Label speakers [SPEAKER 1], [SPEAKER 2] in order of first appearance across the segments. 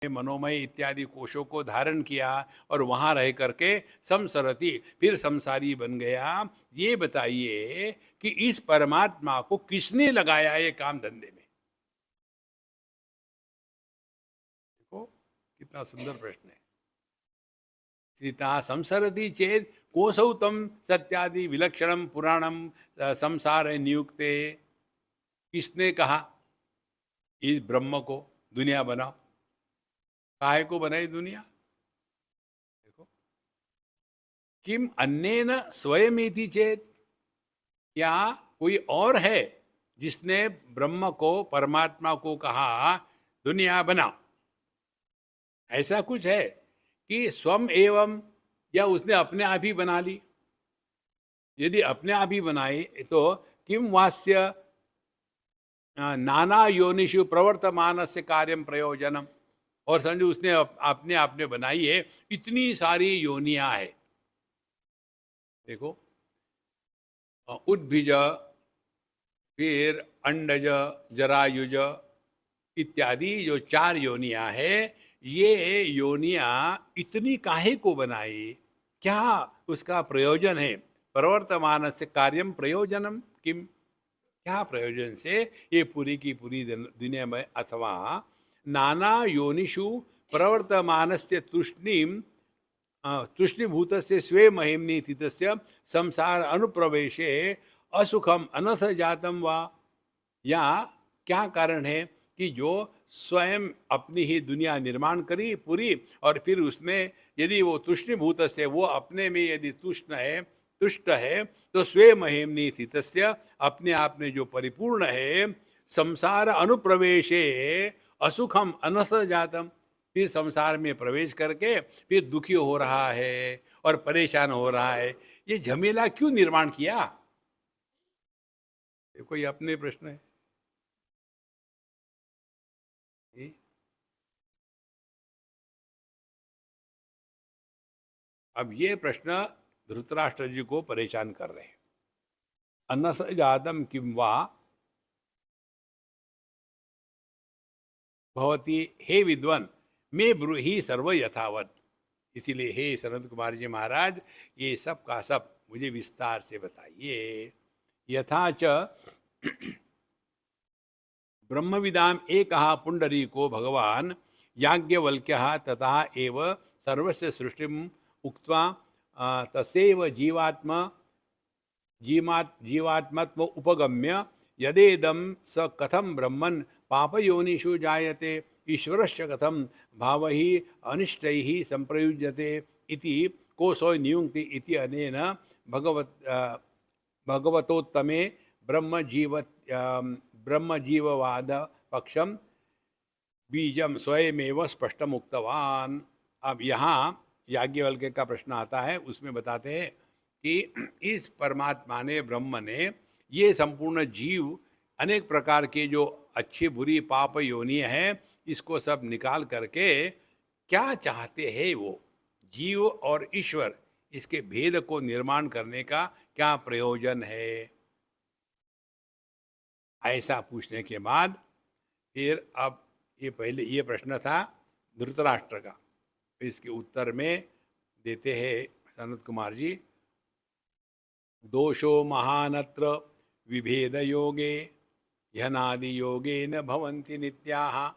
[SPEAKER 1] मनोमय इत्यादि कोशों को धारण किया और वहां रह करके संसरती, फिर संसारी बन गया। ये बताइए कि इस परमात्मा को किसने लगाया ये काम धंधे में? देखो कितना सुंदर प्रश्न है। सीता संसरति चेत कोसौ तम सत्यादि विलक्षणम पुराणम संसार नियुक्ते। किसने कहा इस ब्रह्म को दुनिया बनाओ? काहे को बनाई दुनिया? देखो, किम अन्येन स्वयमेति चेत, क्या कोई और है जिसने ब्रह्म को परमात्मा को कहा दुनिया बनाओ? ऐसा कुछ है कि स्वम एवं, या उसने अपने आप ही बना ली? यदि अपने आप ही बनाई तो किम वास्य नाना योनिषु प्रवर्तमान से कार्यम प्रयोजनम। और समझो उसने अपने आपने बनाई है, इतनी सारी योनियां है। देखो, उद्भिज, फिर अंडज, जरायुज इत्यादि जो चार योनियां है, ये योनियां इतनी काहे को बनाई? क्या उसका प्रयोजन है? प्रवर्तमान से कार्यम प्रयोजनम किम, क्या प्रयोजन से ये पूरी की पूरी दुनिया में, अथवा नाना योनिषु प्रवर्तमानस्य तूष्णीम तूष्णीभूत से स्वे महिमनी स्थितस्य संसार अनुप्रवेशे असुखम अनथ जातम वा। या क्या कारण है कि जो स्वयं अपनी ही दुनिया निर्माण करी पूरी, और फिर उसमें यदि वो तूष्णीभूत से, वो अपने में यदि तुष्ट है, तो स्वे महिमनी स्थितस्य, अपने आप में जो परिपूर्ण है, संसार अनुप्रवेशे असुखम अनस जातम, फिर संसार में प्रवेश करके फिर दुखी हो रहा है और परेशान हो रहा है। ये झमेला क्यों निर्माण किया? ये कोई अपने प्रश्न है। जी? अब ये प्रश्न धृतराष्ट्र जी को परेशान कर रहे हैं। अनस जातम किम वा भवती, हे विद्वान मैं ब्रूहि सर्व यथावत। इसीलिए हे सनत कुमार जी महाराज, ये सब का सब मुझे विस्तार से बताइए। यथा च ब्रह्मविदाम एकः पुंडरीको भगवान याज्ञवल्क्यः तथा एव सर्वस्य सृष्टिम उक्त्वा तसेव जीवात्मत्व उपगम्य यदेदं स कथम ब्रह्मन् पापयोनिषु जायते ईश्वरस्य कथम भावहि अनिष्टैः संप्रयुज्यते इति कोसो नियुङ्क्ति इति अनेन भगवतोत्तमे ब्रह्मजीववाद पक्षम बीजम स्वयमेव स्पष्टम उक्तवान। अब यहाँ याज्ञवल्क्य का प्रश्न आता है, उसमें बताते हैं कि इस परमात्मा ने, ब्रह्म ने, ये संपूर्ण जीव अनेक प्रकार के जो अच्छी बुरी पाप योनि है, इसको सब निकाल करके क्या चाहते हैं वो जीव और ईश्वर, इसके भेद को निर्माण करने का क्या प्रयोजन है? ऐसा पूछने के बाद फिर अब ये पहले ये प्रश्न था धृतराष्ट्र का, इसके उत्तर में देते हैं सनत कुमार जी। दोषो महानत्र विभेद योगे ह्यनादि योगे न भवन्ति नित्याः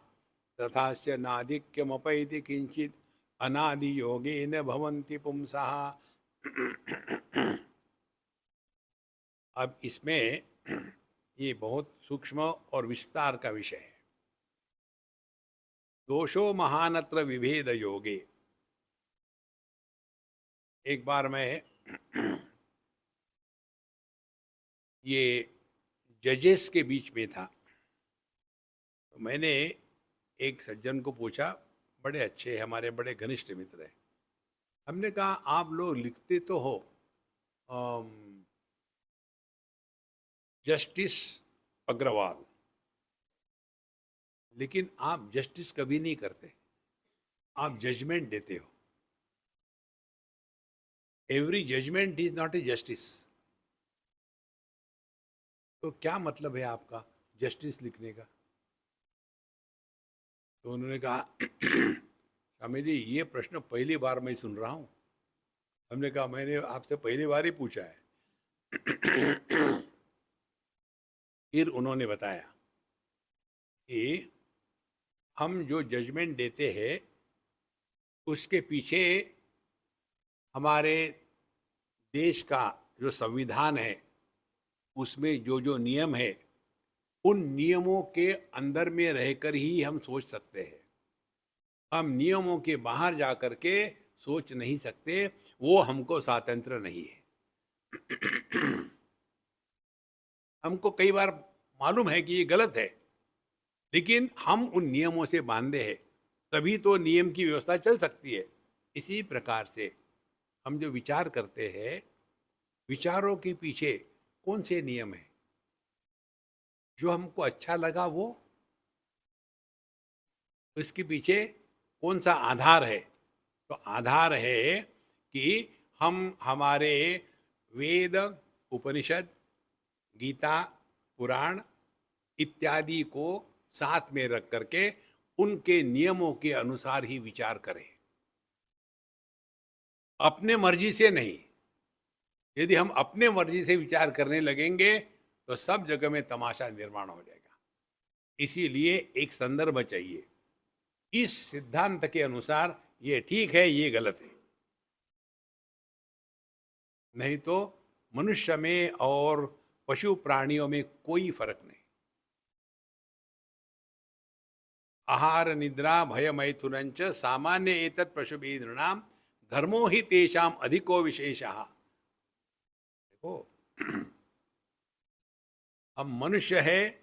[SPEAKER 1] तथास्य नाधिक्यमपैति किंचित अनादि योगे न भवन्ति पुंसः। अब इसमें ये बहुत सूक्ष्म और विस्तार का विषय है। दोषो महानत्र विभेद योगे। एक बार मैं ये जजेस के बीच में था, तो मैंने एक सज्जन को पूछा, बड़े अच्छे हमारे बड़े घनिष्ठ मित्र हैं। हमने कहा आप लोग लिखते तो हो जस्टिस अग्रवाल, लेकिन आप जस्टिस कभी नहीं करते, आप जजमेंट देते हो। Every judgement is not a justice. तो क्या मतलब है आपका जस्टिस लिखने का? तो उन्होंने कहा स्वामी जी ये प्रश्न पहली बार मैं सुन रहा हूँ। हमने कहा मैंने आपसे पहली बार ही पूछा है। फिर उन्होंने बताया कि हम जो जजमेंट देते हैं उसके पीछे हमारे देश का जो संविधान है उसमें जो जो नियम है उन नियमों के अंदर में रहकर ही हम सोच सकते हैं। हम नियमों के बाहर जा कर के सोच नहीं सकते, वो हमको स्वातंत्र नहीं है। हमको कई बार मालूम है कि ये गलत है, लेकिन हम उन नियमों से बांधे हैं, तभी तो नियम की व्यवस्था चल सकती है। इसी प्रकार से हम जो विचार करते हैं, विचारों के पीछे कौन से नियम है? जो हमको अच्छा लगा वो, उसके पीछे कौन सा आधार है? तो आधार है कि हम हमारे वेद, उपनिषद, गीता, पुराण इत्यादि को साथ में रख करके उनके नियमों के अनुसार ही विचार करें, अपने मर्जी से नहीं। यदि हम अपने मर्जी से विचार करने लगेंगे तो सब जगह में तमाशा निर्माण हो जाएगा। इसीलिए एक संदर्भ चाहिए, इस सिद्धांत के अनुसार ये ठीक है, ये गलत है। नहीं तो मनुष्य में और पशु प्राणियों में कोई फर्क नहीं। आहार निद्रा भय मैथुनंच सामान्य एतत् पशुभिः नृणाम धर्मो ही तेषाम अधिको विशेषः। देखो, हम मनुष्य है,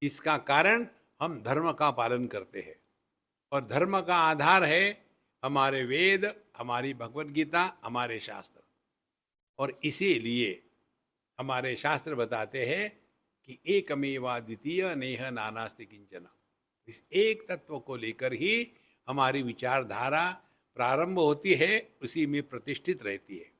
[SPEAKER 1] इसका कारण हम धर्म का पालन करते हैं, और धर्म का आधार है हमारे वेद, हमारी भगवत गीता, हमारे शास्त्र। और इसीलिए हमारे शास्त्र बताते हैं कि एकमेवा द्वितीय नेह नानास्ति किंचन। इस एक तत्व को लेकर ही हमारी विचारधारा प्रारंभ होती है, उसी में प्रतिष्ठित रहती है।